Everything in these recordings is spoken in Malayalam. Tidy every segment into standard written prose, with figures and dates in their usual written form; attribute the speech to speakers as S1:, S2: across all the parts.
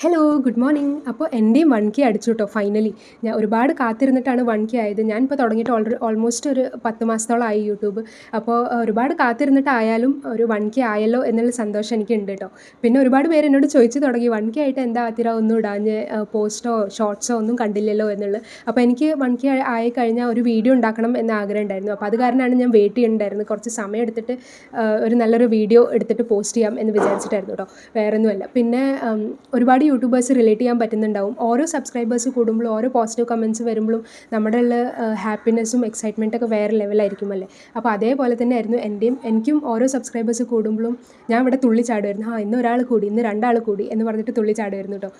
S1: Hello good morning. അപ്പോൾ എൻ്റെയും 1K അടിച്ചു കേട്ടോ ഫൈനലി. ഞാൻ ഒരുപാട് കാത്തിരുന്നിട്ടാണ് 1K ആയത്. ഞാനിപ്പോൾ തുടങ്ങിയിട്ട് ഓൾമോസ്റ്റ് ഒരു 10 മാസത്തോളമായി യൂട്യൂബ്. അപ്പോൾ ഒരുപാട് കാത്തിരുന്നിട്ടായാലും ഒരു 1K ആയല്ലോ എന്നുള്ള സന്തോഷം എനിക്കുണ്ട് കേട്ടോ. പിന്നെ ഒരുപാട് പേര് എന്നോട് ചോദിച്ചു തുടങ്ങി 1K ആയിട്ട് എന്താ ആതിര ഒന്നും ഇടാഞ്ഞ്, പോസ്റ്റോ ഷോർട്സോ ഒന്നും കണ്ടില്ലല്ലോ എന്നുള്ളത്. അപ്പോൾ എനിക്ക് 1K ആയി കഴിഞ്ഞാൽ ഒരു വീഡിയോ ഉണ്ടാക്കണം എന്ന ആഗ്രഹം ഉണ്ടായിരുന്നു. അപ്പോൾ അത് കാരണമാണ് ഞാൻ വെയിറ്റ് ചെയ്യുന്നുണ്ടായിരുന്നു. കുറച്ച് സമയം എടുത്തിട്ട് ഒരു നല്ലൊരു വീഡിയോ എടുത്തിട്ട് പോസ്റ്റ് ചെയ്യാം എന്ന് വിചാരിച്ചിട്ടായിരുന്നു കേട്ടോ, വേറൊന്നുമല്ല. പിന്നെ ഒരുപാട് യൂട്യൂബേഴ്സ് റിലേറ്റ് ചെയ്യാൻ പറ്റുന്നുണ്ടാവും. ഓരോ സബ്സ്ക്രൈബേഴ്സ് കൂടുമ്പോഴും ഓരോ പോസിറ്റീവ് കമൻറ്റ്സ് വരുമ്പോഴും നമ്മുടെ ഉള്ള ഹാപ്പിനെസ്സും എക്സൈറ്റ്മെൻറ്റൊക്കെ വേറെ ലെവലായിരിക്കും അല്ലേ. അപ്പോൾ അതേപോലെ തന്നെ ആയിരുന്നു എനിക്കും ഓരോ സബ്സ്ക്രൈബേഴ്സ് കൂടുമ്പോഴും ഞാൻ ഇവിടെ തുള്ളി ചാടുമായിരുന്നു. ഇന്ന് ഒരാൾ കൂടി, ഇന്ന് 2 ആൾ കൂടി എന്ന് പറഞ്ഞിട്ട് തുള്ളി ചാടുമായിരുന്നു കേട്ടോ.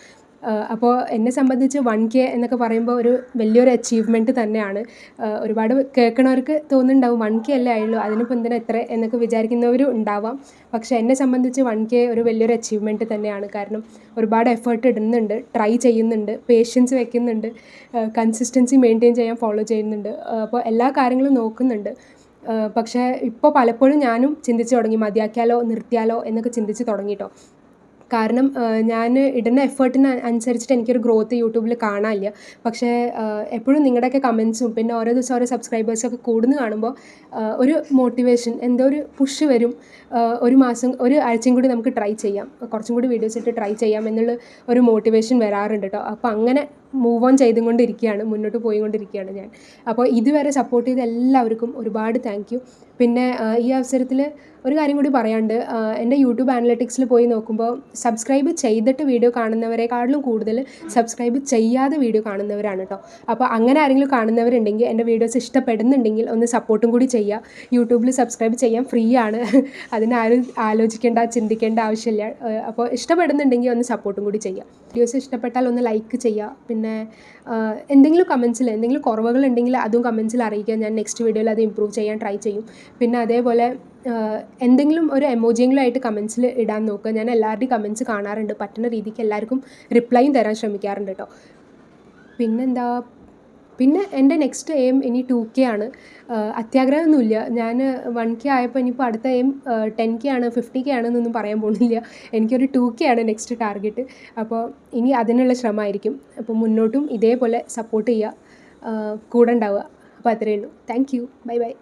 S1: അപ്പോൾ എന്നെ സംബന്ധിച്ച് 1K എന്നൊക്കെ പറയുമ്പോൾ ഒരു വലിയൊരു അച്ചീവ്മെൻറ്റ് തന്നെയാണ്. ഒരുപാട് കേൾക്കണവർക്ക് തോന്നുന്നുണ്ടാവും 1K അല്ലേ ആയുള്ളൂ, അതിനിപ്പോൾ എന്തിനാ എത്ര എന്നൊക്കെ വിചാരിക്കുന്നവരും ഉണ്ടാവാം. പക്ഷേ എന്നെ സംബന്ധിച്ച് 1K ഒരു വലിയൊരു അച്ചീവ്മെൻറ്റ് തന്നെയാണ്. കാരണം ഒരുപാട് എഫേർട്ട് ഇടുന്നുണ്ട്, ട്രൈ ചെയ്യുന്നുണ്ട്, പേഷ്യൻസ് വെക്കുന്നുണ്ട്, കൺസിസ്റ്റൻസി മെയിൻറ്റെയിൻ ചെയ്യാൻ ഫോളോ ചെയ്യുന്നുണ്ട്. അപ്പോൾ എല്ലാ കാര്യങ്ങളും നോക്കുന്നുണ്ട്. പക്ഷേ ഇപ്പോൾ പലപ്പോഴും ഞാനും ചിന്തിച്ച് തുടങ്ങി മതിയാക്കിയാലോ നിർത്തിയാലോ എന്നൊക്കെ ചിന്തിച്ച് തുടങ്ങിയിട്ടോ. കാരണം ഞാൻ ഇടുന്ന എഫേർട്ടിന് അനുസരിച്ചിട്ട് എനിക്കൊരു ഗ്രോത്ത് യൂട്യൂബിൽ കാണാനില്ല. പക്ഷേ എപ്പോഴും നിങ്ങളുടെയൊക്കെ കമൻസും പിന്നെ ഓരോ ദിവസം ഓരോ സബ്സ്ക്രൈബേഴ്സൊക്കെ കൂടുന്നു കാണുമ്പോൾ ഒരു മോട്ടിവേഷൻ, എന്തോ ഒരു പുഷ് വരും. ഒരു മാസം ഒരു ആഴ്ചയും കൂടി നമുക്ക് ട്രൈ ചെയ്യാം, കുറച്ചും കൂടി വീഡിയോസ് ഇട്ട് ട്രൈ ചെയ്യാം എന്നുള്ള ഒരു മോട്ടിവേഷൻ വരാറുണ്ട് കേട്ടോ. അപ്പോൾ അങ്ങനെ മൂവ് ഓൺ ചെയ്തുകൊണ്ടിരിക്കുകയാണ്, മുന്നോട്ട് പോയിക്കൊണ്ടിരിക്കുകയാണ് ഞാൻ. അപ്പോൾ ഇതുവരെ സപ്പോർട്ട് ചെയ്ത എല്ലാവർക്കും ഒരുപാട് താങ്ക് യു. പിന്നെ ഈ അവസരത്തിൽ ഒരു കാര്യം കൂടി പറയാനുണ്ട്. എൻ്റെ യൂട്യൂബ് അനലറ്റിക്സിൽ പോയി നോക്കുമ്പോൾ സബ്സ്ക്രൈബ് ചെയ്തിട്ട് വീഡിയോ കാണുന്നവരെക്കാളും കൂടുതൽ സബ്സ്ക്രൈബ് ചെയ്യാതെ വീഡിയോ കാണുന്നവരാണ് കേട്ടോ. അപ്പോൾ അങ്ങനെ ആരെങ്കിലും കാണുന്നവരുണ്ടെങ്കിൽ, എൻ്റെ വീഡിയോസ് ഇഷ്ടപ്പെടുന്നുണ്ടെങ്കിൽ ഒന്ന് സപ്പോർട്ടും കൂടി ചെയ്യുക. യൂട്യൂബിൽ സബ്സ്ക്രൈബ് ചെയ്യാൻ ഫ്രീ ആണ്, അതിനാരും ആലോചിക്കേണ്ട ചിന്തിക്കേണ്ട ആവശ്യമില്ല. അപ്പോൾ ഇഷ്ടപ്പെടുന്നുണ്ടെങ്കിൽ ഒന്ന് സപ്പോർട്ടും കൂടി ചെയ്യുക. വീഡിയോസ് ഇഷ്ടപ്പെട്ടാൽ ഒന്ന് ലൈക്ക് ചെയ്യുക. പിന്നെ എന്തെങ്കിലും കമൻസിൽ എന്തെങ്കിലും കുറവുകളുണ്ടെങ്കിൽ അതും കമൻസിൽ അറിയിക്കുക. ഞാൻ നെക്സ്റ്റ് വീഡിയോയിൽ അത് ഇമ്പ്രൂവ് ചെയ്യാൻ ട്രൈ ചെയ്യും. പിന്നെ അതേപോലെ എന്തെങ്കിലും ഒരു എമോജിയെങ്കിലും ആയിട്ട് കമൻസിൽ ഇടാൻ നോക്കുക. ഞാൻ എല്ലാവരുടെയും കമൻസ് കാണാറുണ്ട്, പറ്റുന്ന രീതിക്ക് എല്ലാവർക്കും റിപ്ലൈയും തരാൻ ശ്രമിക്കാറുണ്ട് കേട്ടോ. പിന്നെന്താ, പിന്നെ എൻ്റെ നെക്സ്റ്റ് എയിം ഇനി 2K ആണ്. അത്യാഗ്രഹമൊന്നുമില്ല. ഞാൻ 1K ആയപ്പോൾ ഇനിയിപ്പോൾ അടുത്ത എയിം 10K ആണ് 50K ആണെന്നൊന്നും പറയാൻ പോകുന്നില്ല. എനിക്കൊരു 2K ആണ് നെക്സ്റ്റ് ടാർഗറ്റ്. അപ്പോൾ ഇനി അതിനുള്ള ശ്രമമായിരിക്കും. അപ്പോൾ മുന്നോട്ടും ഇതേപോലെ സപ്പോർട്ട് ചെയ്യുക, കൂടെ ഉണ്ടാവുക. അപ്പോൾ അത്രയേ ഉള്ളൂ. Thank you. Bye bye.